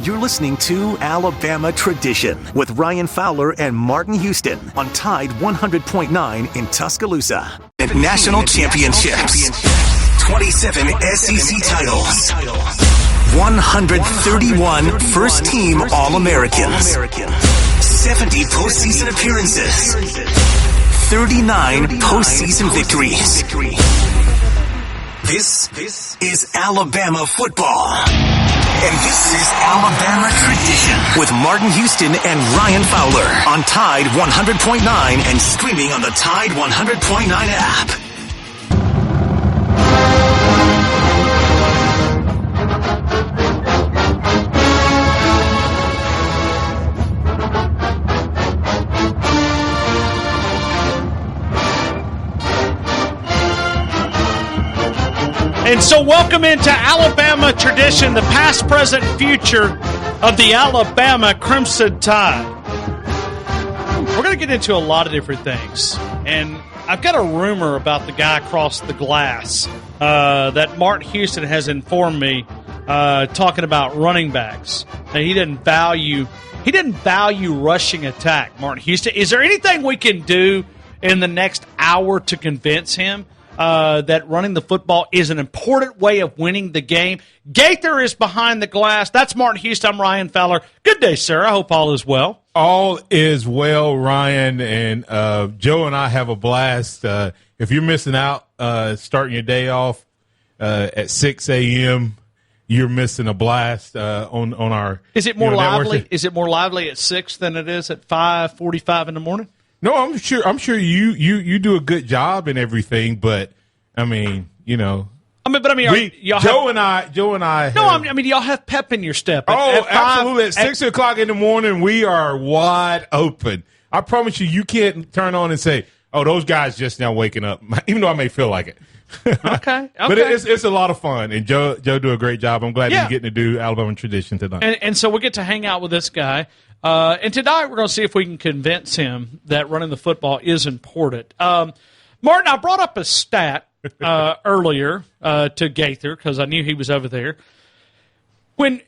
You're listening to Alabama Tradition with Ryan Fowler and Martin Houston on Tide 100.9 in Tuscaloosa. National championships, 27 SEC titles, 131 first-team All-Americans, 70 postseason appearances, 39 postseason victories. This is Alabama football. And this is Alabama Tradition with Martin Houston and Ryan Fowler on Tide 100.9 and streaming on the Tide 100.9 app. And so welcome into Alabama Tradition, the past, present, future of the Alabama Crimson Tide. We're going to get into a lot of different things. And I've got a rumor about the guy across the glass that Martin Houston has informed me, talking about running backs. That he didn't value rushing attack, Martin Houston. Is there anything we can do in the next hour to convince him that running the football is an important way of winning the game? Gaither is behind the glass. That's Martin Houston. I'm Ryan Fowler. Good day, sir. I hope all is well. All is well, Ryan, and Joe and I have a blast. If you're missing out starting your day off at 6 a.m., you're missing a blast on our. Is it more lively? Is it more lively at 6 than it is at 5:45 in the morning? No, I'm sure you do a good job and everything, but I mean, y'all Joe and I. Y'all have pep in your step. Absolutely. At 6 o'clock in the morning, we are wide open. I promise you can't turn on and say, "Oh, those guys just now waking up," even though I may feel like it. Okay. But it's a lot of fun, and Joe do a great job. I'm glad he's getting to do Alabama Tradition tonight. And so we get to hang out with this guy. And tonight we're going to see if we can convince him that running the football is important. Martin, I brought up a stat earlier to Gaither because I knew he was over there. When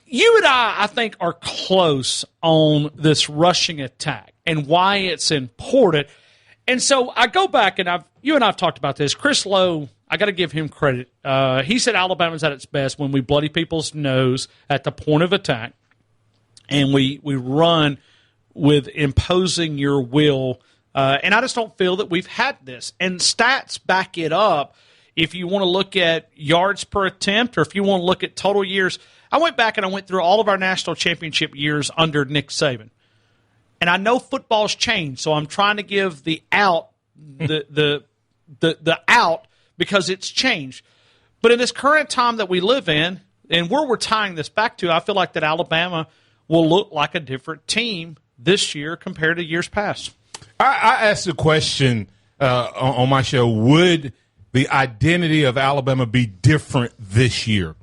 you and I think, are close on this rushing attack and why it's important. And so I go back, and you and I have talked about this. Chris Lowe, I got to give him credit. He said Alabama's at its best when we bloody people's nose at the point of attack. And we run with imposing your will. And I just don't feel that we've had this. And stats back it up. If you want to look at yards per attempt or if you want to look at total years, I went back and I went through all of our national championship years under Nick Saban. And I know football's changed, so I'm trying to give the out, the out because it's changed. But in this current time that we live in, and where we're tying this back to, I feel like that Alabama will look like a different team this year compared to years past. I asked the question on my show, would the identity of Alabama be different this year?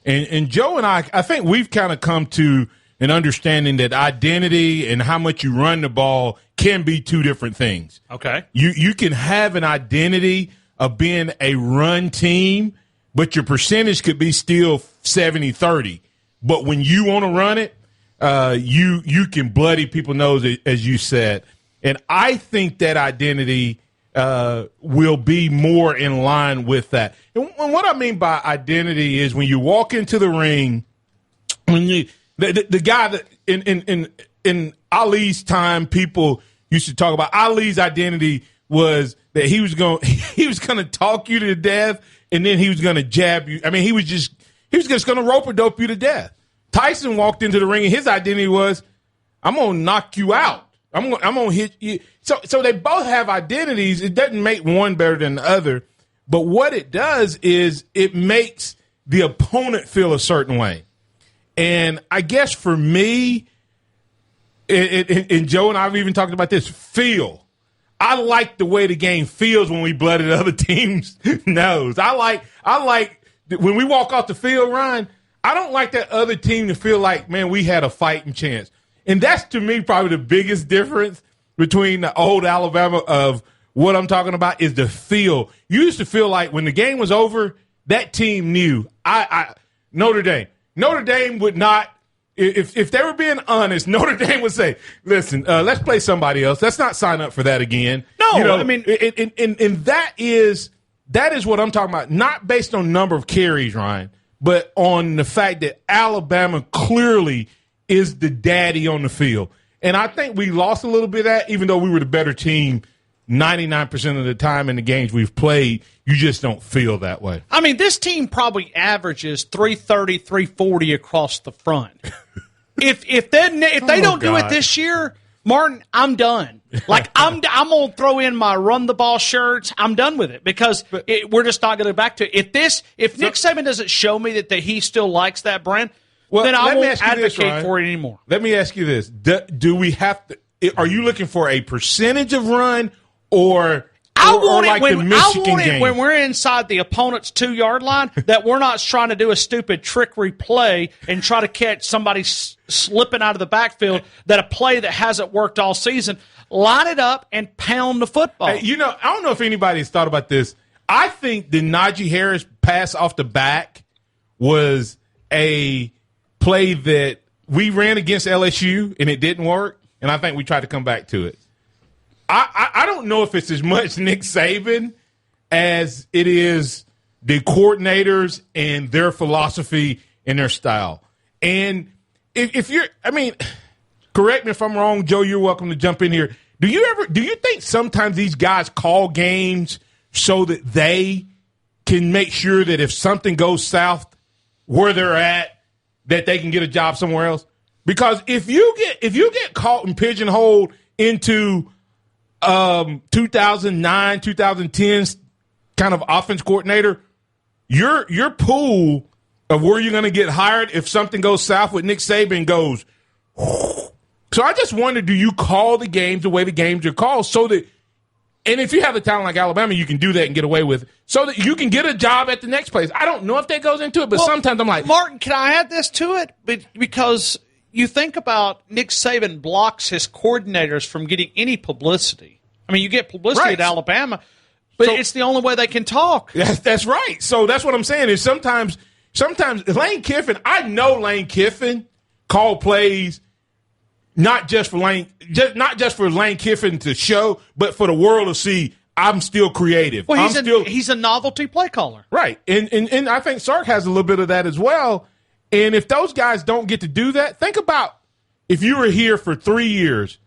And Joe and I think we've kind of come to an understanding that identity and how much you run the ball can be two different things. Okay. You can have an identity of being a run team, but your percentage could be still 70-30. But when you want to run it, you can bloody people's nose, as you said. And I think that identity will be more in line with that. And what I mean by identity is when you walk into the ring, when you the guy that in Ali's time, people used to talk about Ali's identity was that he was going to talk you to death, and then he was going to jab you. I mean, he was just going to rope a dope you to death. Tyson walked into the ring, and his identity was, I'm going to knock you out. I'm going to hit you. So they both have identities. It doesn't make one better than the other. But what it does is it makes the opponent feel a certain way. And I guess for me, and Joe and I have even talked about this, feel. I like the way the game feels when we blooded other teams' nose. I like when we walk off the field, Ryan, I don't like that other team to feel like, man, we had a fighting chance. And that's, to me, probably the biggest difference between the old Alabama of what I'm talking about is the feel. You used to feel like when the game was over, that team knew. Notre Dame would not if they were being honest, Notre Dame would say, "Listen, let's play somebody else. Let's not sign up for that again." No, I mean, and that is what I'm talking about. Not based on number of carries, Ryan, but on the fact that Alabama clearly is the daddy on the field. And I think we lost a little bit of that, even though we were the better team 99% of the time in the games we've played. You just don't feel that way. I mean, this team probably averages 330, 340 across the front. if they don't do it this year, Martin, I'm done. Like I'm gonna throw in my run the ball shirts. I'm done with it because we're just not going to go back to it. If Nick Saban doesn't show me that he still likes that brand, then I won't advocate for it anymore. Let me ask you this: do we have to? Are you looking for a percentage of run or? I want it when we're inside the opponent's 2-yard line that we're not trying to do a stupid trickery play and try to catch somebody slipping out of the backfield, that a play that hasn't worked all season. Line it up and pound the football. Hey, I don't know if anybody's thought about this. I think the Najee Harris pass off the back was a play that we ran against LSU and it didn't work, and I think we tried to come back to it. I don't know if it's as much Nick Saban as it is the coordinators and their philosophy and their style. And if you're, correct me if I'm wrong, Joe, you're welcome to jump in here. Do you think sometimes these guys call games so that they can make sure that if something goes south where they're at, that they can get a job somewhere else? Because if you get caught and pigeonholed into 2009, 2010's kind of offense coordinator, your pool of where you're going to get hired if something goes south with Nick Saban goes. So I just wonder, do you call the games the way the games are called so that, and if you have a talent like Alabama, you can do that and get away with it so that you can get a job at the next place. I don't know if that goes into it, but sometimes I'm like, Martin, can I add this to it? Because you think about Nick Saban blocks his coordinators from getting any publicity. I mean, you get publicity at Alabama, but it's the only way they can talk. That's right. So that's what I'm saying is sometimes Lane Kiffin, I know Lane Kiffin called plays not just for Lane Kiffin to show, but for the world to see I'm still creative. Well, he's a novelty play caller. Right. And I think Sark has a little bit of that as well. And if those guys don't get to do that, think about if you were here for 3 years,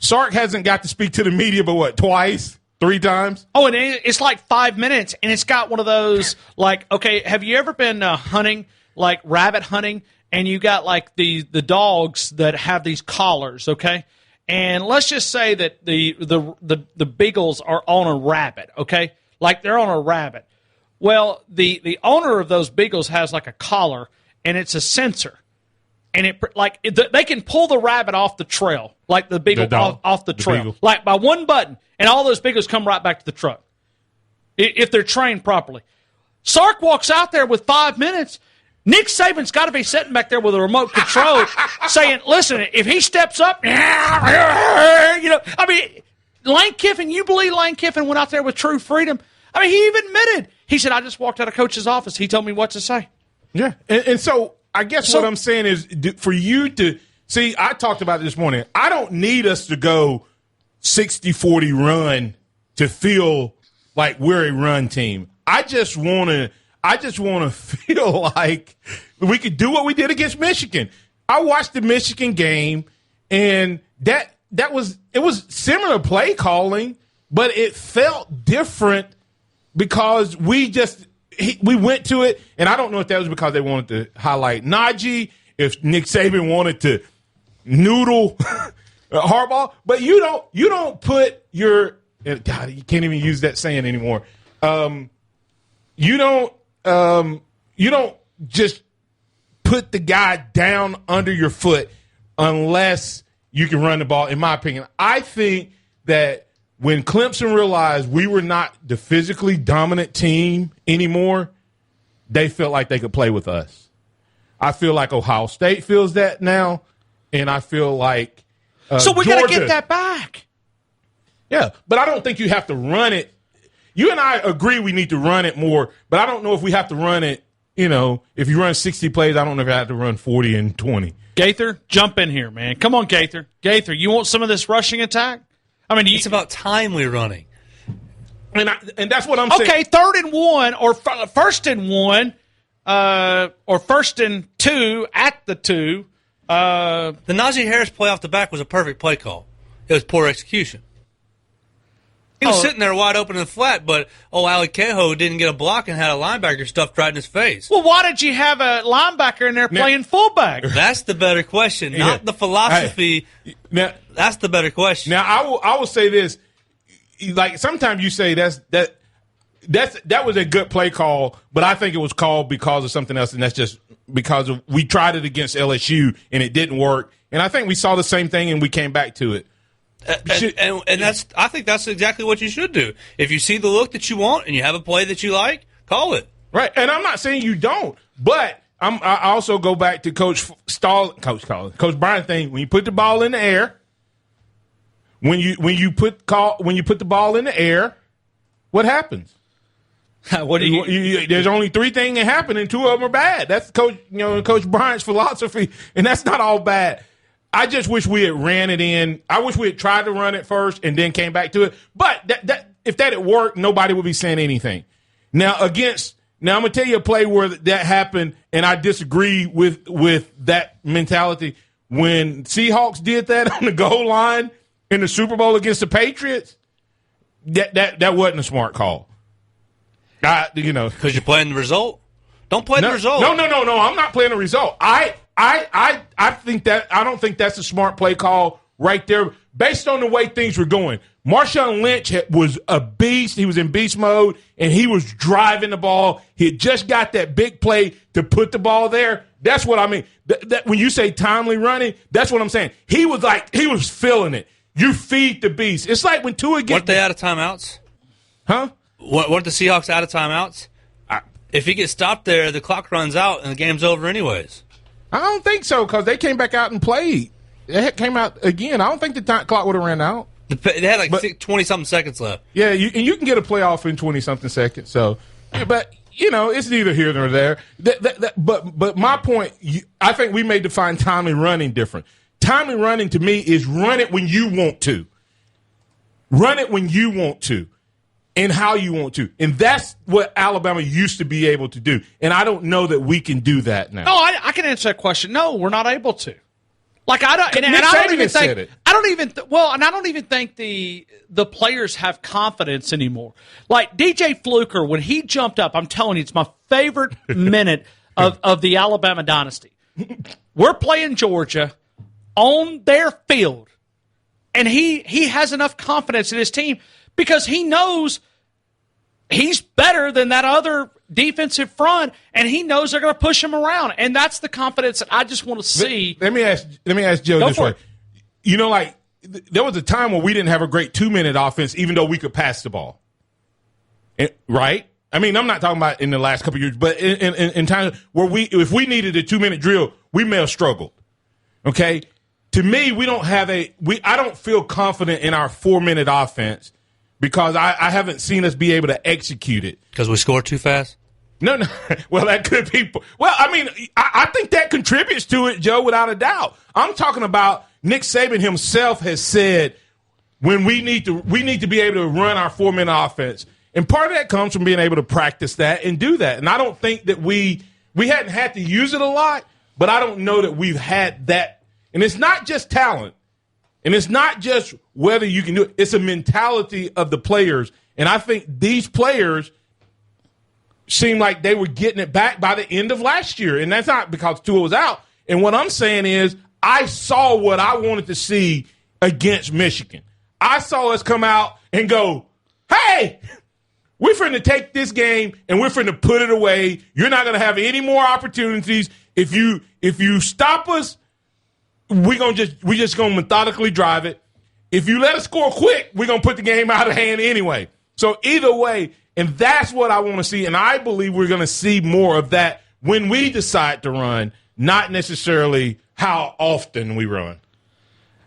Sark hasn't got to speak to the media but what, twice? 3 times? Oh, and it's like 5 minutes, and it's got one of those, like, okay, have you ever been hunting, like rabbit hunting, and you got like the dogs that have these collars, okay? And let's just say that the beagles are on a rabbit, okay? Like they're on a rabbit. Well, the owner of those beagles has like a collar, and it's a sensor. And they can pull the rabbit off the trail, like the beagle off the trail, beagle. Like by one button, and all those beagles come right back to the truck if they're trained properly. Sark walks out there with 5 minutes. Nick Saban's got to be sitting back there with a remote control saying, listen, if he steps up, Lane Kiffin, you believe Lane Kiffin went out there with true freedom? I mean, he even admitted. He said, I just walked out of coach's office. He told me what to say. Yeah. And so I guess what I'm saying is for you to see, I talked about it this morning. I don't need us to go 60-40 run to feel like we're a run team. I just want to feel like we could do what we did against Michigan. I watched the Michigan game, and it was similar play calling, but it felt different because we went to it, and I don't know if that was because they wanted to highlight Najee, if Nick Saban wanted to noodle Harbaugh, but you don't put your God, you can't even use that saying anymore. You don't just put the guy down under your foot unless you can run the ball, in my opinion. I think that when Clemson realized we were not the physically dominant team anymore, they felt like they could play with us. I feel like Ohio State feels that now, and I feel like so we got to get that back. Yeah, but I don't think you have to run it. You and I agree we need to run it more, but I don't know if we have to run it if you run 60 plays, I don't know if I have to run 40 and 20. Gaither, jump in here, man. Come on, Gaither. Gaither, you want some of this rushing attack? I mean, it's about timely running. And that's what I'm saying. Okay, 3rd and 1 or 1st and 1 or 1st and 2 at the 2. The Najee Harris play off the back was a perfect play call. It was poor execution. He was sitting there wide open and flat, but Ali Kehoe didn't get a block and had a linebacker stuffed right in his face. Well, why did you have a linebacker in there playing fullback? That's the better question, not the philosophy. That's the better question. Now, I will say this. Like, sometimes you say that was a good play call, but I think it was called because of something else, and that's just because we tried it against LSU, and it didn't work. And I think we saw the same thing, and we came back to it. And I think that's exactly what you should do. If you see the look that you want and you have a play that you like, call it. Right, and I'm not saying you don't, but I also go back to Coach Bryant thing. When you put the ball in the air, when you put the ball in the air, what happens? What do you? There's only 3 things that happen, and 2 of them are bad. That's Coach Bryant's philosophy, and that's not all bad. I just wish we had ran it in. I wish we had tried to run it first and then came back to it. But if that had worked, nobody would be saying anything. Now I'm gonna tell you a play where that happened, and I disagree with that mentality. When Seahawks did that on the goal line in the Super Bowl against the Patriots, that wasn't a smart call. Because you're playing the result. Don't play the result. No. I'm not playing the result. I think that I don't think that's a smart play call right there based on the way things were going. Marshawn Lynch was a beast. He was in beast mode, and he was driving the ball. He had just got that big play to put the ball there. That's what I mean. That when you say timely running, that's what I'm saying. He was feeling it. You feed the beast. It's like when Tua gets. Weren't they out of timeouts? Huh? Weren't the Seahawks out of timeouts? If he gets stopped there, the clock runs out and the game's over anyways. I don't think so because they came back out and played. It came out again. I don't think the clock would have ran out. They had 20-something seconds left. Yeah, you can get a playoff in 20-something seconds. So, but it's neither here nor there. But my point, I think we may define timely running different. Timely running to me is run it when you want to. Run it when you want to. And how you want to. And that's what Alabama used to be able to do. And I don't know that we can do that now. No, I can answer that question. No, we're not able to. Like, I don't, and Nick I don't Saban even said think, it. I don't even, and I don't even think the players have confidence anymore. Like DJ Fluker, when he jumped up, I'm telling you, it's my favorite minute of the Alabama dynasty. We're playing Georgia on their field, and he has enough confidence in his team because he knows he's better than that other defensive front, and he knows they're going to push him around, and that's the confidence that I just want to see. Let me ask Joe this way. There was a time where we didn't have a great 2-minute offense, even though we could pass the ball. Right? I mean, I'm not talking about in the last couple of years, but in times where if we needed a 2-minute drill, we may have struggled. Okay? To me, I don't feel confident in our 4-minute offense because I haven't seen us be able to execute it. Because we scored too fast? No. Well, that could be. Well, I mean, I think that contributes to it, Joe, without a doubt. I'm talking about Nick Saban himself has said when we need to be able to run our 4-minute offense. And part of that comes from being able to practice that and do that. And I don't think that we hadn't had to use it a lot, but I don't know that we've had that. And it's not just talent. And it's not just whether you can do it. It's a mentality of the players. And I think these players seemed like they were getting it back by the end of last year. And that's not because Tua was out. And what I'm saying is I saw what I wanted to see against Michigan. I saw us come out and go, hey, we're finna take this game and we're finna put it away. You're not going to have any more opportunities. If you stop us, we're just going to methodically drive it. If you let us score quick, we're going to put the game out of hand anyway. So either way, and that's what I want to see, and I believe we're going to see more of that when we decide to run, not necessarily how often we run.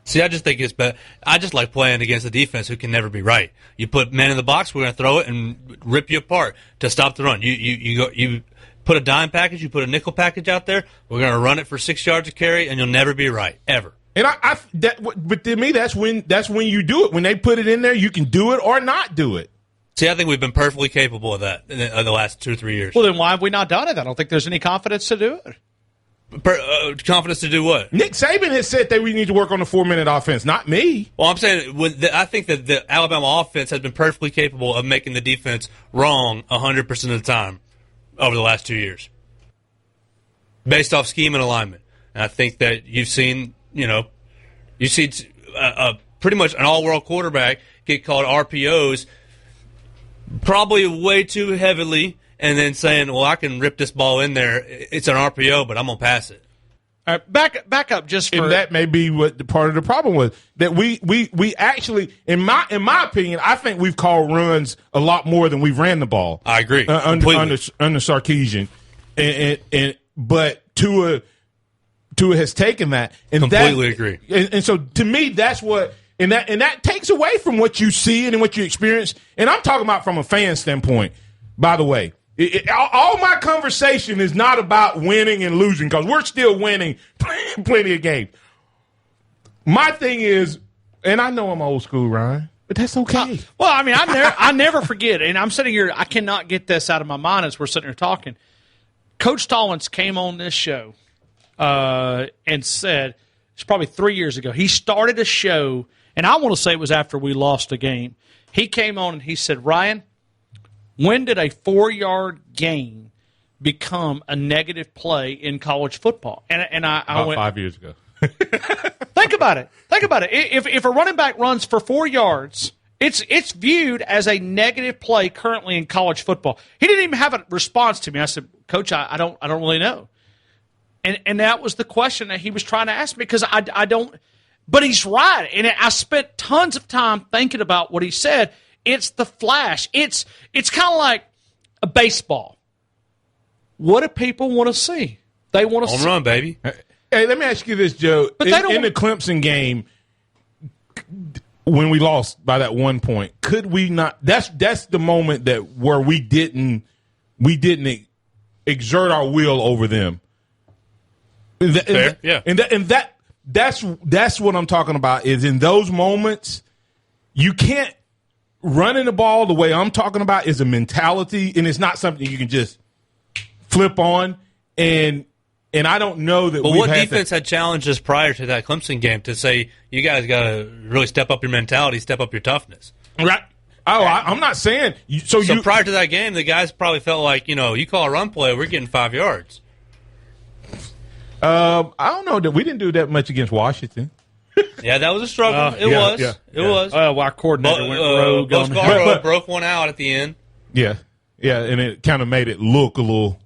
See, I just think it's better. I just like playing against a defense who can never be right. You put men in the box, we're going to throw it and rip you apart to stop the run. You put a dime package, you put a nickel package out there, we're going to run it for 6 yards of carry, and you'll never be right, ever. And but to me, that's when you do it. When they put it in there, you can do it or not do it. See, I think we've been perfectly capable of that in the last 2 or 3 years. Well, then why have we not done it? I don't think there's any confidence to do it. Confidence to do what? Nick Saban has said that we need to work on the 4-minute offense, not me. Well, I'm saying I think that the Alabama offense has been perfectly capable of making the defense wrong 100% of the time over the last 2 years, based off scheme and alignment. And I think that you've seen, pretty much an all-world quarterback get called RPOs probably way too heavily, and then saying, well, I can rip this ball in there. It's an RPO, but I'm going to pass it. All right, back up just for... And that may be what the part of the problem was. That we actually, in my opinion, I think we've called runs a lot more than we've ran the ball. I agree. Under Sarkisian. But Tua has taken that. And completely agree. And so to me, that's what... And that takes away from what you see and what you experience. And I'm talking about from a fan standpoint, by the way. All my conversation is not about winning and losing, because we're still winning plenty of games. My thing is, and I know I'm old school, Ryan, but that's okay. Well, I mean, I never forget, and I'm sitting here, I cannot get this out of my mind as we're sitting here talking. Coach Stallings came on this show and said, it's probably 3 years ago, he started a show, and I want to say it was after we lost a game. He came on and he said, Ryan, when did a 4-yard gain become a negative play in college football? And I went 5 years ago. Think about it. If a running back runs for 4 yards, it's viewed as a negative play currently in college football. He didn't even have a response to me. I said, Coach, I don't really know. And that was the question that he was trying to ask me, because I don't. But he's right, and I spent tons of time thinking about what he said. It's the flash. It's kind of like a baseball. What do people want to see? They want to home run, baby. Hey, let me ask you this, Joe. But in the Clemson game, when we lost by that 1 point, could we not? That's the moment where we didn't exert our will over them. Fair, yeah. That's what I'm talking about. Is in those moments, you can't. Running the ball the way I'm talking about is a mentality, and it's not something you can just flip on. And I don't know that. But what defense had challenged us prior to that Clemson game to say you guys got to really step up your mentality, step up your toughness? Right. Oh, I'm not saying. So prior to that game, the guys probably felt like, you call a run play, we're getting 5 yards. I don't know that we didn't do that much against Washington. Yeah, that was a struggle. It was. Our coordinator went rogue. Bo Scarborough broke one out at the end. Yeah, and it kind of made it look a little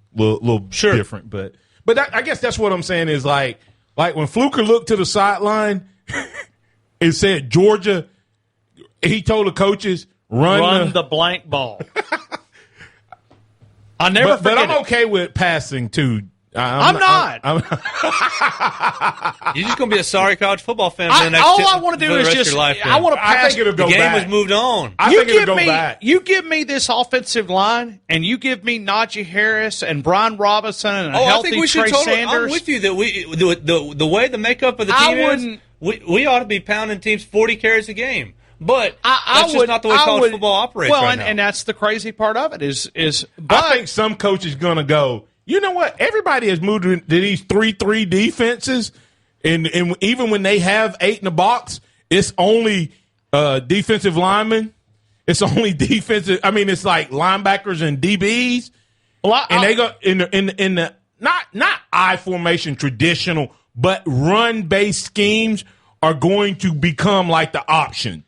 different. But I guess that's what I'm saying is like when Fluker looked to the sideline and said Georgia, he told the coaches run the blank ball. I never forget. But I'm okay with passing too. I'm not. You're just going to be a sorry college football fan for the next all I want to do is just I want to pass. I think it'll go the game back. has moved on. I think it'll go back. You give me this offensive line, and you give me Najee Harris and Brian Robinson and a healthy Trey Sanders. I'm with you that the way the makeup of the team is, we ought to be pounding teams 40 carries a game. But that's just not the way college football operates right now. And that's the crazy part of it is. I think some coach is going to go, you know what? Everybody has moved to these 3-3 defenses, and even when they have 8 in the box, it's only defensive linemen. It's only defensive. I mean, it's like linebackers and DBs. Well, they go in the not I formation traditional, but run based schemes are going to become like the option,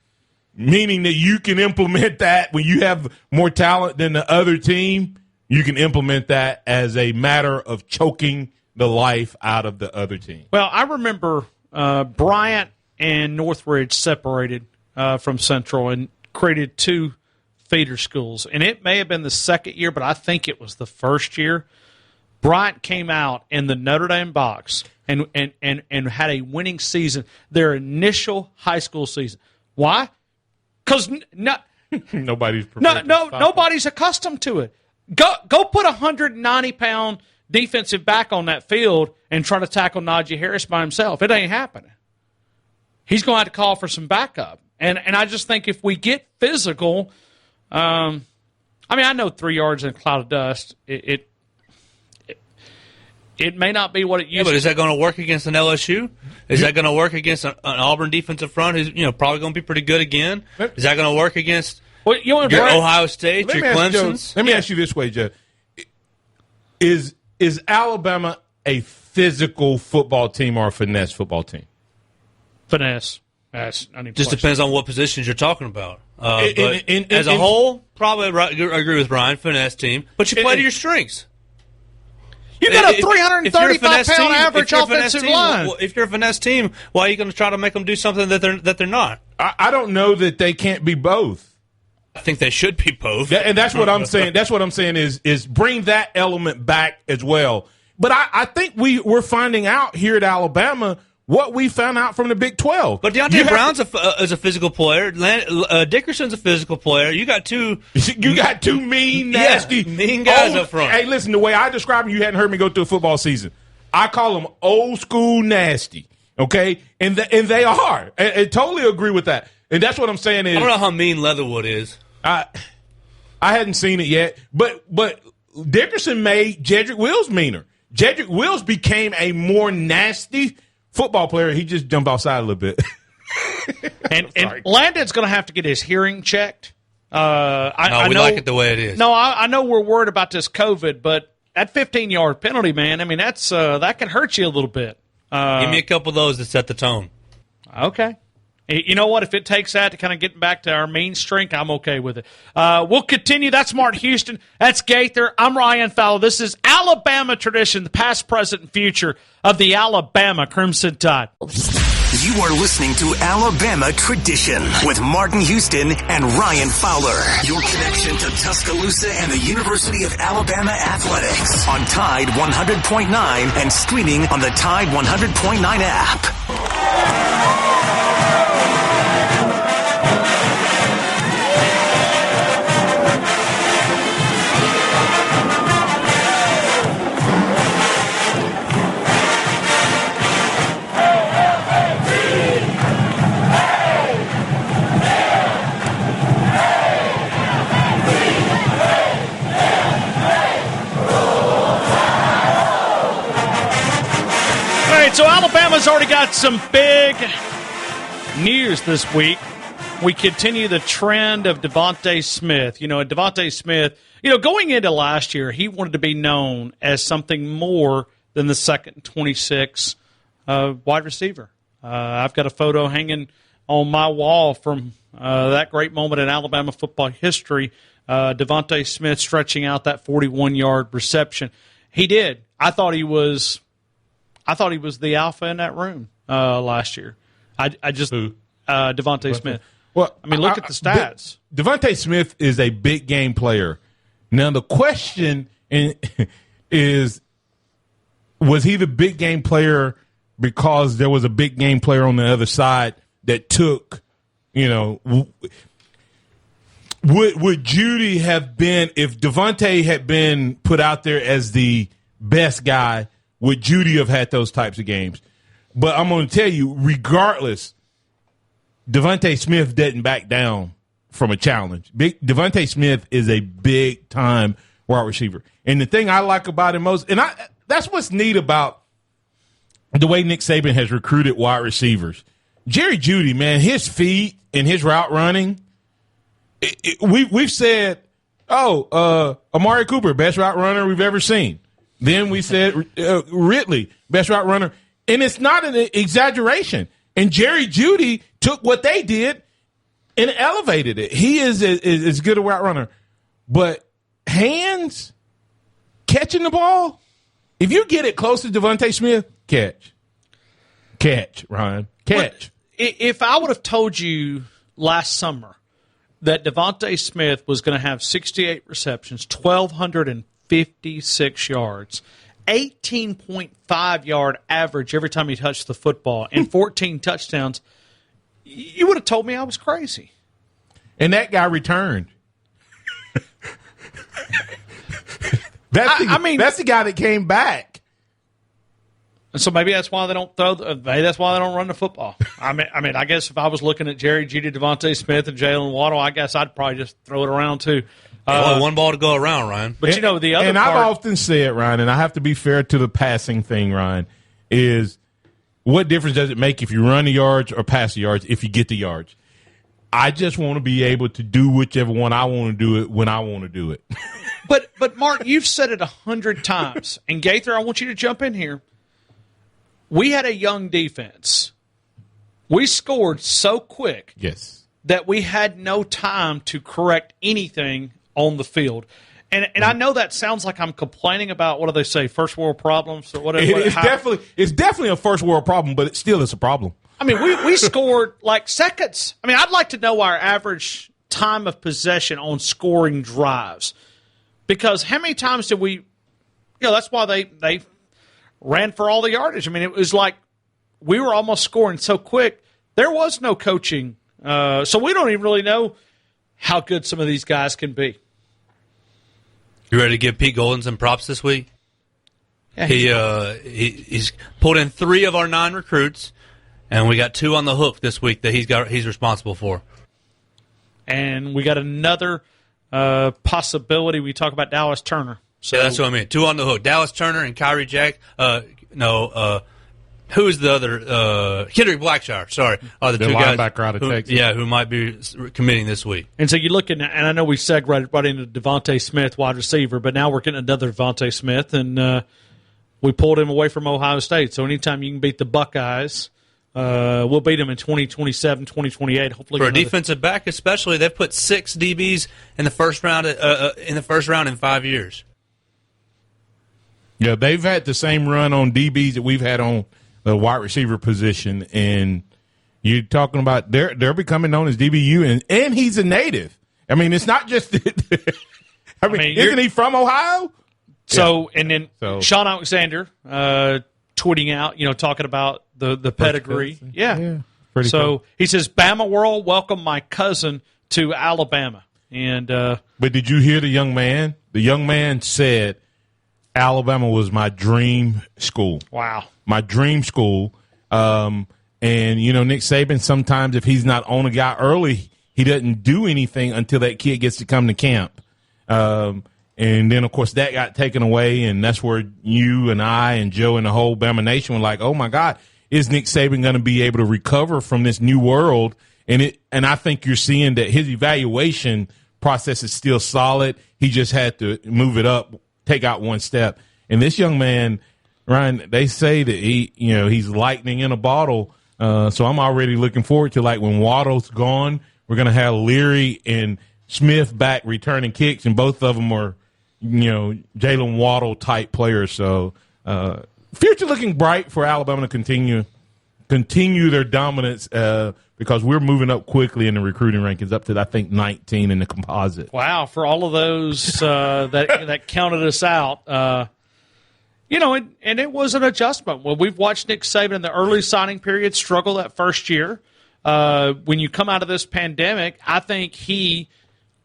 meaning that you can implement that when you have more talent than the other team. You can implement that as a matter of choking the life out of the other team. Well, I remember Bryant and Northridge separated from Central and created 2 feeder schools. And it may have been the second year, but I think it was the first year. Bryant came out in the Notre Dame box and had a winning season, their initial high school season. Why? Because nobody's prepared nobody's accustomed to it. Go put a 190-pound defensive back on that field and try to tackle Najee Harris by himself. It ain't happening. He's going to have to call for some backup. And I just think if we get physical, I know 3 yards in a cloud of dust, it may not be what it used to be. But is that going to work against an LSU? Is that going to work against an Auburn defensive front who's probably going to be pretty good again? Is that going to work against your Ohio State, your Clemson's? Let me ask you this way, Joe. Is Alabama a physical football team or a finesse football team? Finesse. That's just depends on what positions you're talking about. As a whole, probably I agree with Ryan, finesse team. But you play to your strengths. You got a 335-pound average offensive line. If you're a finesse team, why are you going to try to make them do something that they're not? I don't know that they can't be both. I think they should be both. And that's what I'm saying. That's what I'm saying is bring that element back as well. But I think we're finding out here at Alabama what we found out from the Big 12. But Deontay Brown's is a physical player. Dickerson's a physical player. You got two mean, nasty, mean guys up front. Hey, listen, the way I describe them, you hadn't heard me go through a football season. I call them old school nasty. Okay, and they are. I totally agree with that. And that's what I'm saying is I don't know how mean Leatherwood is. I hadn't seen it yet, but Dickerson made Jedrick Wills meaner. Jedrick Wills became a more nasty football player. He just jumped outside a little bit. and Landon's going to have to get his hearing checked. We like it the way it is. No, I know we're worried about this COVID, but that 15-yard penalty, man, I mean, that's that can hurt you a little bit. Give me a couple of those that set the tone. Okay. You know what? If it takes that to kind of get back to our main strength, I'm okay with it. We'll continue. That's Martin Houston. That's Gaither. I'm Ryan Fowler. This is Alabama tradition, the past, present, and future of the Alabama Crimson Tide. You are listening to Alabama Tradition with Martin Houston and Ryan Fowler. Your connection to Tuscaloosa and the University of Alabama athletics on Tide 100.9 and streaming on the Tide 100.9 app. So Alabama's already got some big news this week. We continue the trend of Devontae Smith. Devontae Smith, going into last year, he wanted to be known as something more than the second 26 wide receiver. I've got a photo hanging on my wall from that great moment in Alabama football history. Devontae Smith stretching out that 41-yard reception. He did. I thought he was the alpha in that room last year. Devontae Smith. Well, look at the stats. Devontae Smith is a big game player. Now the question is, was he the big game player because there was a big game player on the other side that took, would Judy have been, if Devontae had been put out there as the best guy, would Judy have had those types of games? But I'm going to tell you, regardless, Devontae Smith didn't back down from a challenge. Devontae Smith is a big-time wide receiver. And the thing I like about him most, and that's what's neat about the way Nick Saban has recruited wide receivers. Jerry Jeudy, man, his feet and his route running, we've said, Amari Cooper, best route runner we've ever seen. Then we said Ridley, best route runner. And it's not an exaggeration. And Jerry Jeudy took what they did and elevated it. He is as good a route runner. But hands, catching the ball, if you get it close to Devontae Smith, catch. Catch, Ryan. Catch. If I would have told you last summer that Devontae Smith was going to have 68 receptions, 1,256 yards, 18.5-yard average every time he touched the football, and 14 touchdowns, you would have told me I was crazy. And that guy returned. That's the guy that came back. And so maybe that's why they don't that's why they don't run the football. I mean, I guess if I was looking at Jerry Jeudy, Devontae Smith, and Jalen Waddle, I guess I'd probably just throw it around too. Only one ball to go around, Ryan. But the other and part, I've often said, Ryan, and I have to be fair to the passing thing, Ryan, is what difference does it make if you run the yards or pass the yards if you get the yards? I just want to be able to do whichever one I want to do it when I want to do it. But Mark, you've said it 100 times, and Gaither, I want you to jump in here. We had a young defense. We scored so quick that we had no time to correct anything on the field. And I know that sounds like I'm complaining about, what do they say, first world problems or whatever. It's definitely a first world problem, but it still is a problem. I mean, we scored like seconds. I mean, I'd like to know our average time of possession on scoring drives. Because how many times did we, that's why they ran for all the yardage. I mean, it was like we were almost scoring so quick. There was no coaching. So we don't even really know how good some of these guys can be. You ready to give Pete Golden some props this week? Yeah, he's pulled in 3 of our 9 recruits, and we got 2 on the hook this week that he's responsible for. And we got another possibility. We talk about Dallas Turner. So yeah, that's what I mean. 2 on the hook. Dallas Turner and Kyrie Jack. Who is the other? Kendrick Blackshire. Sorry. Are the 2 guys linebacker out of Texas. Yeah, who might be committing this week. And so you're looking at, and I know we segued right into Devontae Smith, wide receiver, but now we're getting another Devontae Smith, and we pulled him away from Ohio State. So anytime you can beat the Buckeyes, we'll beat them in 2027, 2028. Hopefully, for a defensive back, especially, they've put 6 DBs in the first round in 5 years. Yeah, they've had the same run on DBs that we've had on the wide receiver position, and you're talking about they're becoming known as DBU, and he's a native. I mean, it's not just. I mean, isn't he from Ohio? So, yeah. And then Sean Alexander tweeting out, talking about the pedigree. Yeah. Pretty cool. He says, "Bama World, welcome my cousin to Alabama." And but did you hear the young man? The young man said, Alabama was my dream school. Wow. My dream school. And, Nick Saban, sometimes if he's not on a guy early, he doesn't do anything until that kid gets to come to camp. And then, of course, that got taken away, and that's where you and I and Joe and the whole Bama Nation were like, oh, my God, is Nick Saban going to be able to recover from this new world? And I think you're seeing that his evaluation process is still solid. He just had to move it up, take out one step. And this young man, Ryan, they say that he's lightning in a bottle. So I'm already looking forward to, like, when Waddle's gone, we're going to have Leary and Smith back returning kicks, and both of them are, Jalen Waddle type players. So future looking bright for Alabama to continue their dominance because we're moving up quickly in the recruiting rankings, up to, I think, 19 in the composite. Wow, for all of those that counted us out. And it was an adjustment. Well, we've watched Nick Saban in the early signing period struggle that first year. When you come out of this pandemic, I think he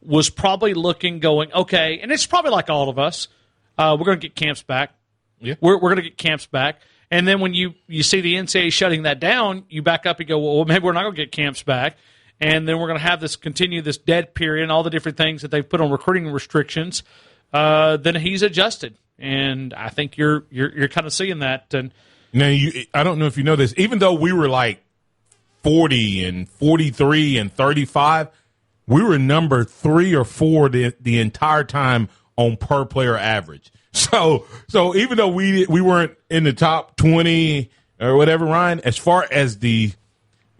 was probably going, okay, and it's probably like all of us. We're going to get camps back. Yeah. We're going to get camps back. And then when you see the NCAA shutting that down, you back up and go, well, maybe we're not going to get camps back. And then we're going to have continue this dead period and all the different things that they've put on recruiting restrictions. Then he's adjusted. And I think you're kind of seeing that. And now, I don't know if you know this, even though we were like 40 and 43 and 35, we were number 3 or 4 the entire time on per player average. So even though we weren't in the top 20 or whatever, Ryan, as far as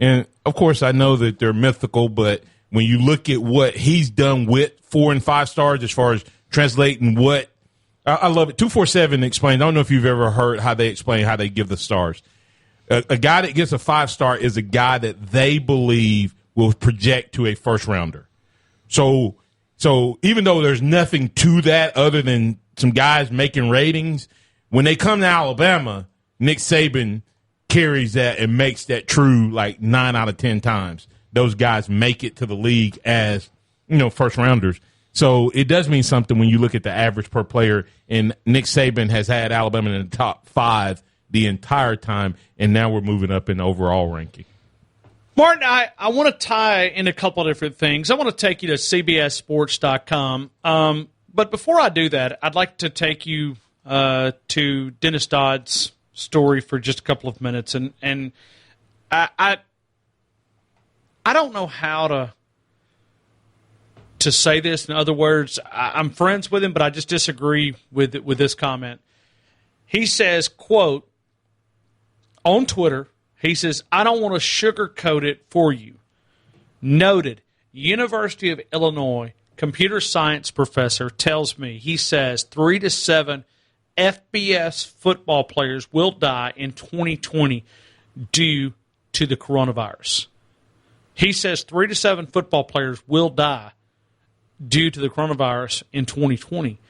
and of course I know that they're mythical, but when you look at what he's done with 4 and 5 stars, as far as translating what I love it. 247 explains. I don't know if you've ever heard how they explain how they give the stars. A guy that gets a 5-star is a guy that they believe will project to a first rounder. So even though there's nothing to that other than some guys making ratings, when they come to Alabama, Nick Saban carries that and makes that true like 9 out of 10 times. Those guys make it to the league as, first rounders. So it does mean something when you look at the average per player. And Nick Saban has had Alabama in the top 5 the entire time, and now we're moving up in the overall ranking. Martin, I want to tie in a couple of different things. I want to take you to CBSSports.com. But before I do that, I'd like to take you to Dennis Dodd's story for just a couple of minutes. And I don't know how to say this. In other words, I'm friends with him, but I just disagree with this comment. He says, quote, on Twitter, he says, I don't want to sugarcoat it for you. Noted, University of Illinois computer science professor tells me, he says 3 to 7 FBS football players will die in 2020 due to the coronavirus. He says 3 to 7 football players will die due to the coronavirus in 2020.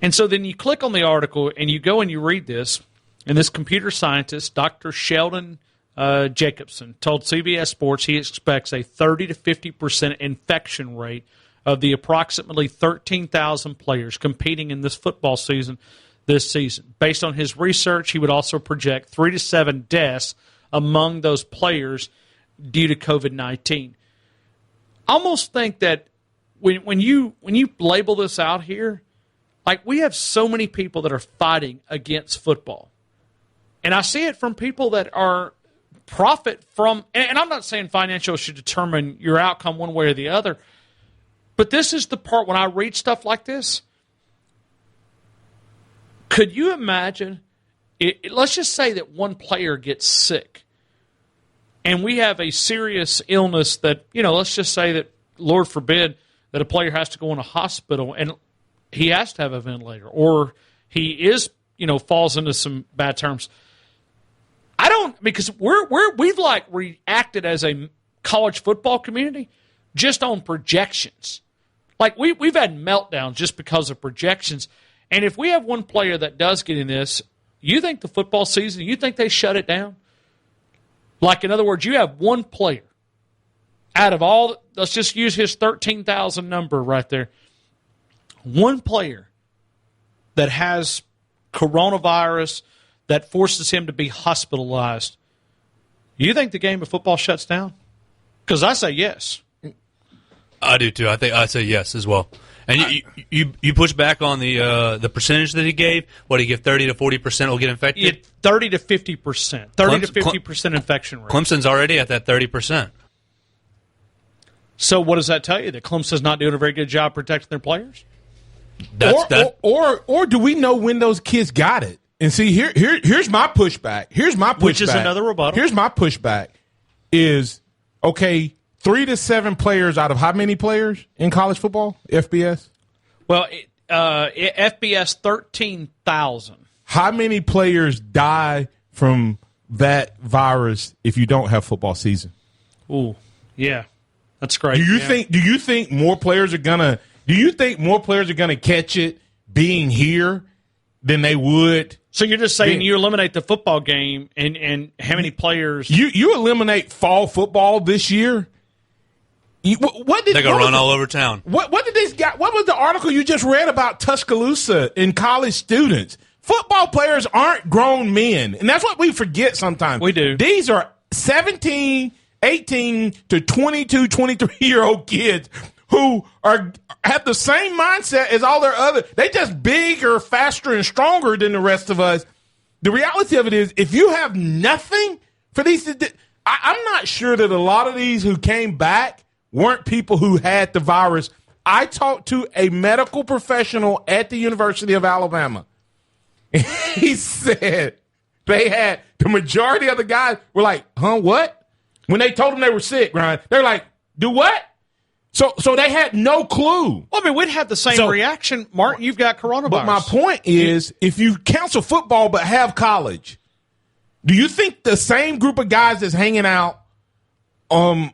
And so then you click on the article and you go and you read this, and this computer scientist, Dr. Sheldon Jacobson, told CBS Sports he expects a 30 to 50% infection rate of the approximately 13,000 players competing in this football season this season. Based on his research, he would also project 3 to 7 deaths among those players due to COVID-19. I almost think that when you label this out here, like, we have so many people that are fighting against football. And I see it from people that are profit from, and I'm not saying financial should determine your outcome one way or the other, but this is the part when I read stuff like this. Could you imagine, let's just say that one player gets sick, and we have a serious illness that, let's just say that, Lord forbid, that a player has to go in a hospital and he has to have a ventilator, or he is, falls into some bad terms. Because we've like reacted as a college football community just on projections. Like we've had meltdowns just because of projections. And if we have one player that does get in this, you think the football season, you think they shut it down? Like, in other words, you have one player out of all, let's just use his 13,000 number right there. One player that has coronavirus that forces him to be hospitalized. You think the game of football shuts down? Because I say yes. I do too. I say yes as well. And you push back on the percentage that he gave. What, he give 30 to 40% will get infected? 30 to 50%. 30 to 50% infection rate. Clemson's already at that 30%. So what does that tell you? That Clemson's not doing a very good job protecting their players? Or do we know when those kids got it? And see, here's my pushback. Which is another rebuttal. Here's my pushback is, okay, 3 to 7 players out of how many players in college football, FBS? Well, FBS 13,000. How many players die from that virus if you don't have football season? Ooh, yeah, that's great. Do you think more players are gonna catch it being here than they would? So you're just saying you eliminate the football game and how many players? You eliminate fall football this year. They're gonna run all over town. What did this guy? What was the article you just read about Tuscaloosa and college students? Football players aren't grown men, and that's what we forget sometimes. We do. These are 17, 18 to 22, 23-year-old kids who have the same mindset as all their other. They just bigger, faster, and stronger than the rest of us. The reality of it is, if you have nothing for these, I'm not sure that a lot of these who came back weren't people who had the virus. I talked to a medical professional at the University of Alabama. He said the majority of the guys were like, huh, what? When they told them they were sick, Ryan, they're like, do what? So they had no clue. Well, I mean, we'd have the same reaction. Martin, you've got coronavirus. But my point is, if you cancel football but have college, do you think the same group of guys that's hanging out that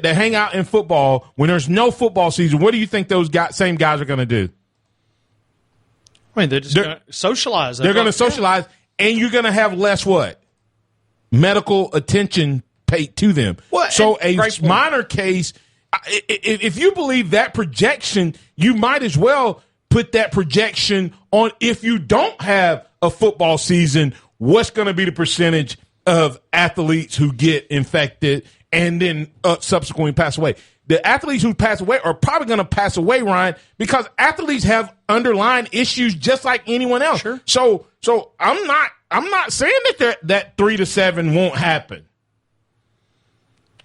hang out in football when there's no football season, what do you think those same guys are going to do? I mean, they're just going to socialize. They're going to socialize, and you're going to have less what? Medical attention paid to them. Well, so a minor case if you believe that projection, you might as well put that projection on if you don't have a football season, what's going to be the percentage of athletes who get infected and then subsequently pass away. The athletes who pass away are probably going to pass away, Ryan, because athletes have underlying issues just like anyone else. Sure. So I'm not saying that 3 to 7 won't happen.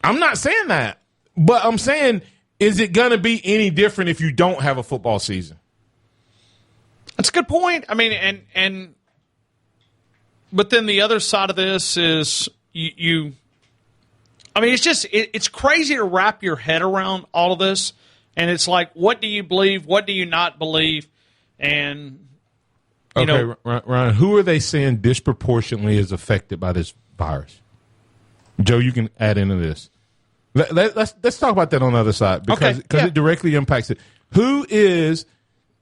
I'm not saying that. But I'm saying, is it going to be any different if you don't have a football season? That's a good point. I mean, but then the other side of this is I mean, it's crazy to wrap your head around all of this. And it's like, what do you believe? What do you not believe? And, you know. Ryan, who are they saying disproportionately is affected by this virus? Joe, you can add into this. Let's talk about that on the other side because it directly impacts it. Who is,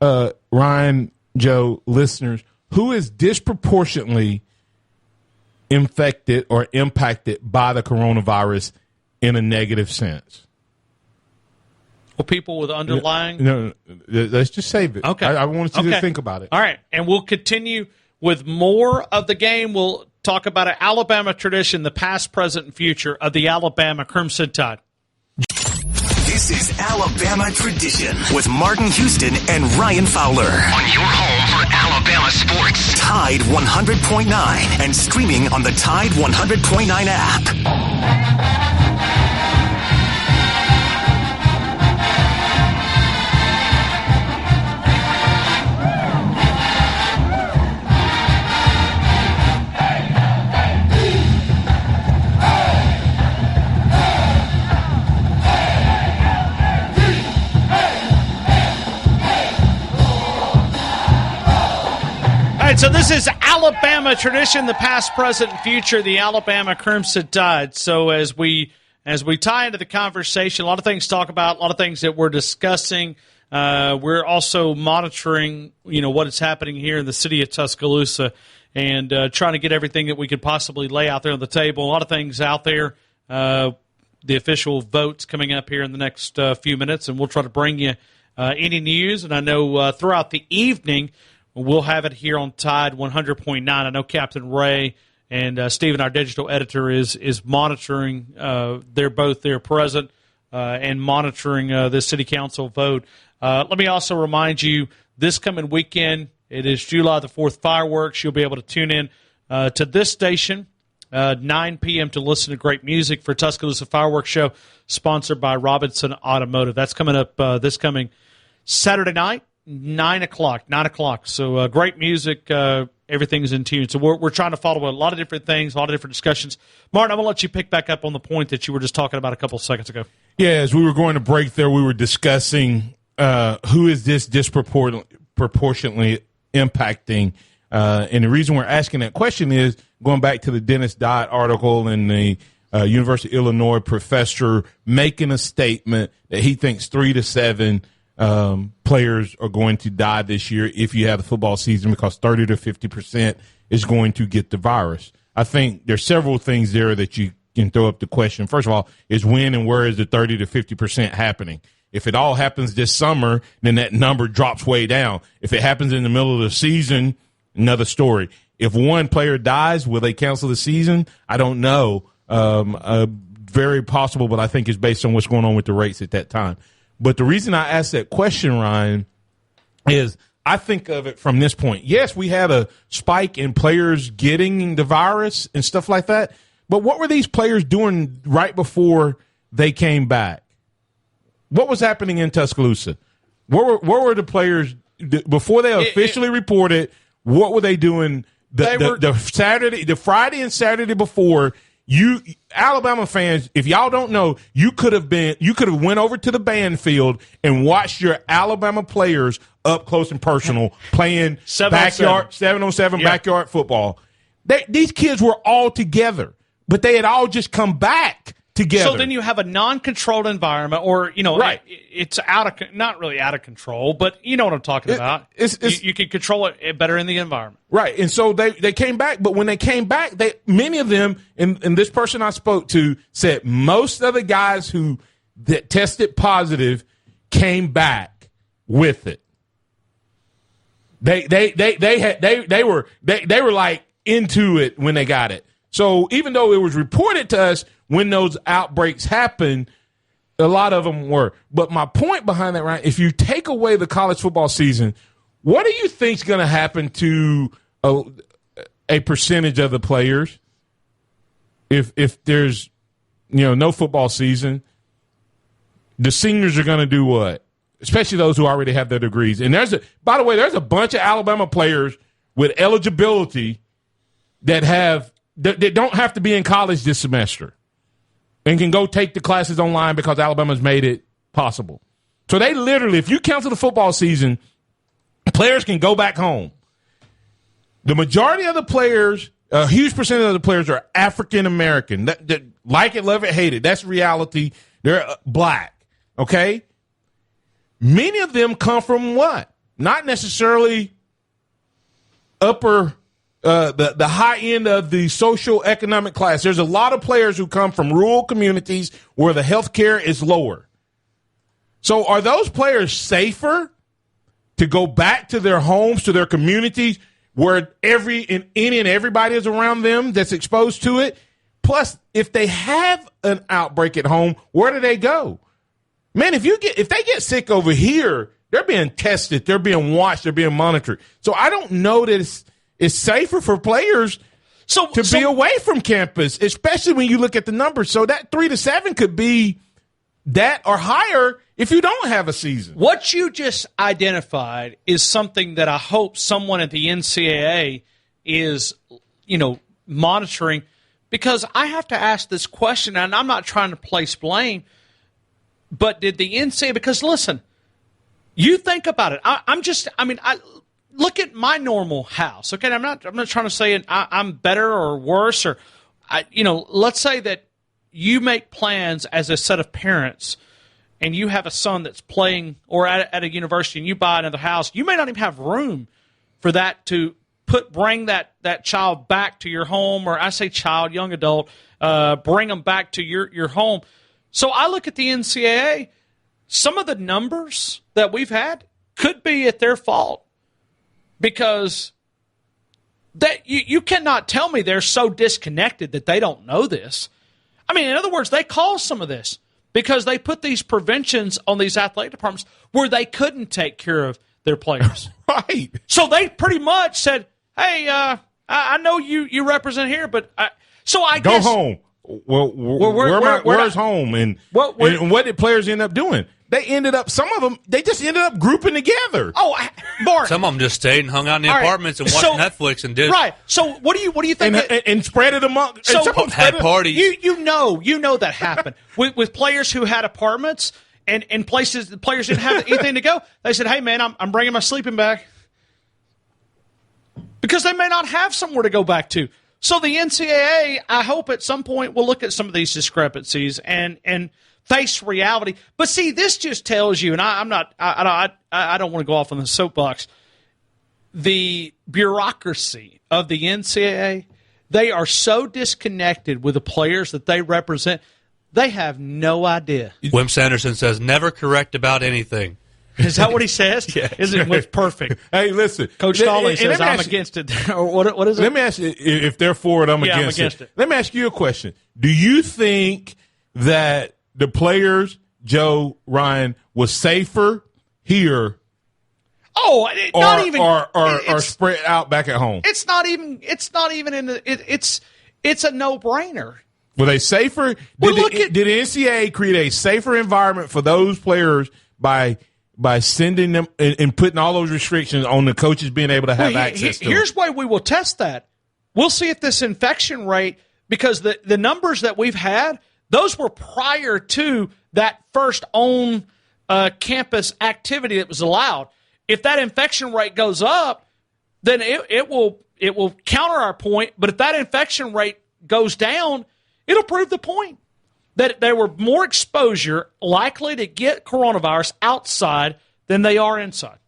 Ryan, Joe, listeners, who is disproportionately infected or impacted by the coronavirus in a negative sense? Well, people with underlying. No, let's just save it. Okay. I want you to think about it. All right. And we'll continue with more of the game. We'll talk about an Alabama tradition, the past, present, and future of the Alabama Crimson Tide. This is Alabama Tradition with Martin Houston and Ryan Fowler on your home for Alabama sports. Tide 100.9 and streaming on the Tide 100.9 app. So this is Alabama tradition, the past, present, and future, the Alabama Crimson Tide. So as we tie into the conversation, a lot of things to talk about, a lot of things that we're discussing. We're also monitoring, what is happening here in the city of Tuscaloosa and trying to get everything that we could possibly lay out there on the table. A lot of things out there. The official votes coming up here in the next few minutes, and we'll try to bring you any news. And I know throughout the evening, we'll have it here on Tide 100.9. I know Captain Ray and Stephen, our digital editor, is monitoring. They're both there present and monitoring this city council vote. Let me also remind you, this coming weekend, it is July the 4th fireworks. You'll be able to tune in to this station, 9 p.m. to listen to great music for Tuscaloosa Fireworks Show, sponsored by Robinson Automotive. That's coming up this coming Saturday night. 9 o'clock. So great music. Everything's in tune. So we're trying to follow a lot of different things, a lot of different discussions. Martin, I'm going to let you pick back up on the point that you were just talking about a couple of seconds ago. Yeah, as we were going to break there, we were discussing who is this disproportionately impacting. And the reason we're asking that question is going back to the Dennis Dodd article and the University of Illinois professor making a statement that he thinks 3 to 7 players are going to die this year if you have the football season because 30 to 50% is going to get the virus. I think there's several things there that you can throw up the question. First of all, is when and where is the 30 to 50% happening? If it all happens this summer, then that number drops way down. If it happens in the middle of the season, another story. If one player dies, will they cancel the season? I don't know. Very possible, but I think it's based on what's going on with the rates at that time. But the reason I asked that question, Ryan, is I think of it from this point. Yes, we had a spike in players getting the virus and stuff like that. But what were these players doing right before they came back? What was happening in Tuscaloosa? What were the players before they officially reported? What were they doing the Friday and Saturday before? You Alabama fans, if y'all don't know, you could have went over to the band field and watched your Alabama players up close and personal playing 7-on-7 backyard football. These kids were all together, but they had all just come back together. So then you have a non-controlled environment, or right. It's not really out of control, but you know what I'm talking about. You can control it better in the environment, right? And so they came back, but when they came back, many of them, and this person I spoke to said most of the guys who that tested positive came back with it. They were like into it when they got it. So even though it was reported to us when those outbreaks happened, a lot of them were. But my point behind that, Ryan, if you take away the college football season, what do you think is going to happen to a percentage of the players if there's no football season? The seniors are going to do what? Especially those who already have their degrees. And by the way, there's a bunch of Alabama players with eligibility that don't have to be in college this semester and can go take the classes online because Alabama's made it possible. So they literally, if you cancel the football season, players can go back home. The majority of the players, a huge percentage of the players are African American. Like it, love it, hate it. That's reality. They're black. Okay? Many of them come from what? Not necessarily upper, the high end of the social economic class. There's a lot of players who come from rural communities where the health care is lower. So are those players safer to go back to their homes, to their communities, where any and everybody is around them that's exposed to it? Plus, if they have an outbreak at home, where do they go? Man, if they get sick over here, they're being tested, they're being watched, they're being monitored. So I don't know that it's safer for players to be away from campus, especially when you look at the numbers. So that 3 to 7 could be that or higher if you don't have a season. What you just identified is something that I hope someone at the NCAA is, monitoring, because I have to ask this question, and I'm not trying to place blame, but did the NCAA, because listen, you think about it. I look at my normal house. Okay, I'm not trying to say I'm better or worse, or let's say that you make plans as a set of parents, and you have a son that's playing or at a university, and you buy another house. You may not even have room for that to bring that child back to your home, or I say child, young adult, bring them back to your home. So I look at the NCAA. Some of the numbers that we've had could be at their fault, because that you cannot tell me they're so disconnected that they don't know this. I mean, in other words, they caused some of this because they put these preventions on these athletic departments where they couldn't take care of their players. Right. So they pretty much said, hey, I know you represent here, but I guess. Go home. Well, where's home? And what did players end up doing? They ended up, some of them, they just ended up grouping together. Oh, Bart. Some of them just stayed and hung out in the apartments and watched Netflix and did. Right. So what do you think? And spread it among. So had parties. You know that happened with players who had apartments and places. The players didn't have anything to go. They said, "Hey, man, I'm bringing my sleeping bag," because they may not have somewhere to go back to. So the NCAA, I hope at some point, will look at some of these discrepancies and face reality. But see, this just tells you, and I don't want to go off on the soapbox. The bureaucracy of the NCAA, they are so disconnected with the players that they represent. They have no idea. Wim Sanderson says, "Never correct about anything." Is that what he says? Yeah. Isn't it perfect? Hey, listen. Coach Stallings says, I'm against it. What is it? Let me ask you, if they're for it, I'm against it. Let me ask you a question. Do you think that the players, Joe, Ryan, was safer here? Oh, not even. Or spread out back at home? It's not even in the. It's a no-brainer. Were they safer? Did the NCAA create a safer environment for those players by sending them and putting all those restrictions on the coaches being able to have access to them? Here's why we will test that. We'll see if this infection rate, because the numbers that we've had, those were prior to that first on-campus activity that was allowed. If that infection rate goes up, then it will counter our point. But if that infection rate goes down, it'll prove the point that there were more exposure likely to get coronavirus outside than they are inside.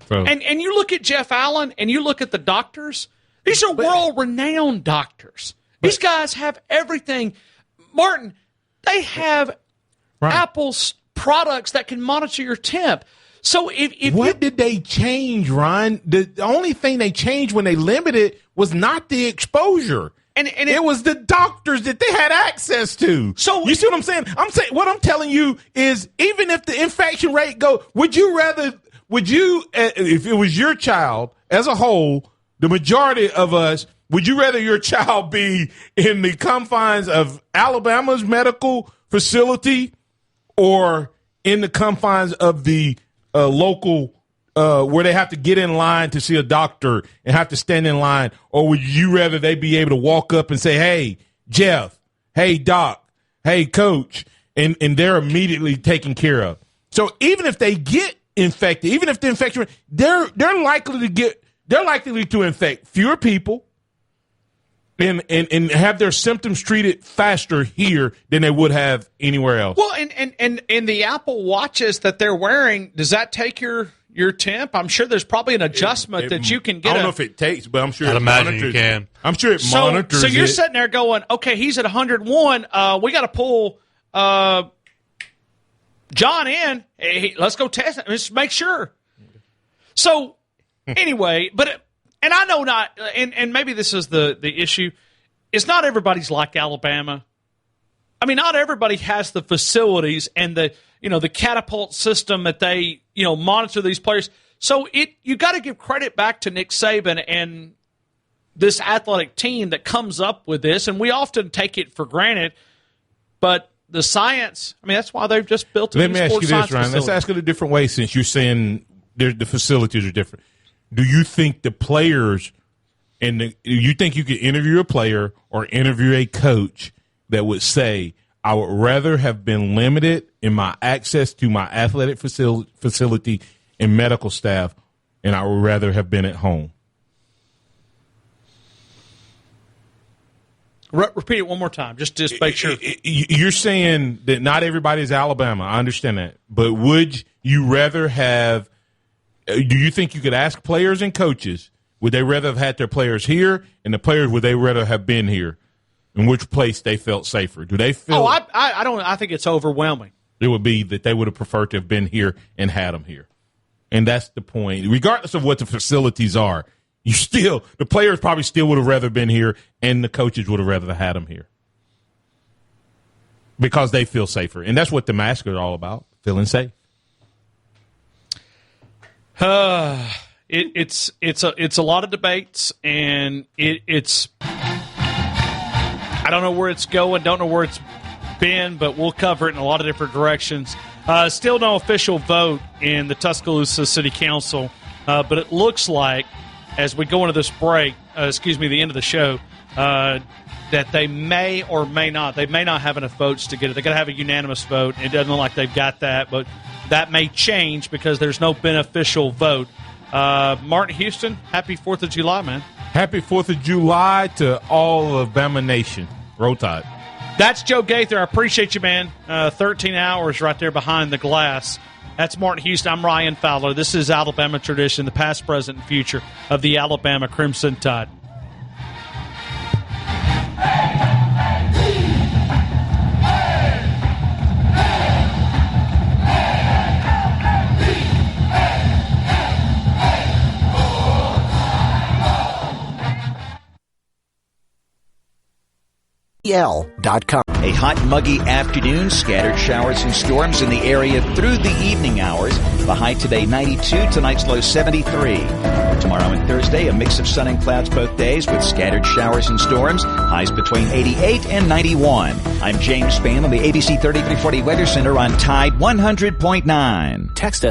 Bro. And you look at Jeff Allen and you look at the doctors. These are world-renowned doctors. These guys have everything. Martin, they have Apple's products that can monitor your temp. So if what did they change, Ron? The only thing they changed when they limited was not the exposure. And it was the doctors that they had access to. So you see what I'm saying? What I'm telling you is, even if the infection rate would you, if it was your child as a whole, the majority of us, would you rather your child be in the confines of Alabama's medical facility or in the confines of the local where they have to get in line to see a doctor and have to stand in line? Or would you rather they be able to walk up and say, hey, Jeff, hey, doc, hey, coach, and they're immediately taken care of? So even if they get infected, even if the infection, they're likely to infect fewer people and have their symptoms treated faster here than they would have anywhere else. Well, and the Apple Watches that they're wearing, does that take your temp? I'm sure there's probably an adjustment that you can get. I don't know if it takes, but I'm sure I'd it imagine monitors. you can. I'm sure it monitors. So you're sitting there going, okay, he's at 101. We got to pull John in. Hey, let's go test it. Let's make sure. So anyway, and I know not, and maybe this is the issue. It's not everybody's like Alabama. I mean, not everybody has the facilities and the catapult system that they, monitor these players. So you got to give credit back to Nick Saban and this athletic team that comes up with this, and we often take it for granted. But the science, I mean, that's why they've just built a Let new me ask you sports this, science Ryan. facility. Let's ask it a different way, since you're saying the facilities are different. Do you think the players you think you could interview a player or interview a coach that would say, I would rather have been limited in my access to my athletic facility and medical staff, and I would rather have been at home? Repeat it one more time, just to make sure. You're saying that not everybody is Alabama. I understand that. But would you rather have – do you think you could ask players and coaches, would they rather have had their players here, and the players, would they rather have been here? In which place they felt safer? Do they feel? I don't. I think it's overwhelming. It would be that they would have preferred to have been here and had them here, and that's the point. Regardless of what the facilities are, the players probably still would have rather been here, and the coaches would have rather had them here because they feel safer, and that's what the mask is all about: feeling safe. It's a lot of debates, and it's. I don't know where it's going, don't know where it's been, but we'll cover it in a lot of different directions. Still no official vote in the Tuscaloosa City Council, but it looks like, as we go into this break, the end of the show, that they may or may not. They may not have enough votes to get it. They've got to have a unanimous vote. It doesn't look like they've got that, but that may change because there's no beneficial vote. Martin Houston, happy 4th of July, man. Happy 4th of July to all of Bama Nation. Roll Tide. That's Joe Gaither. I appreciate you, man. 13 hours right there behind the glass. That's Martin Houston. I'm Ryan Fowler. This is Alabama Tradition, the past, present, and future of the Alabama Crimson Tide. AL.com. A hot, muggy afternoon, scattered showers and storms in the area through the evening hours. The high today 92, tonight's low 73. Tomorrow and Thursday, a mix of sun and clouds both days with scattered showers and storms. Highs between 88 and 91. I'm James Spann on the ABC 3340 Weather Center on Tide 100.9. Text us.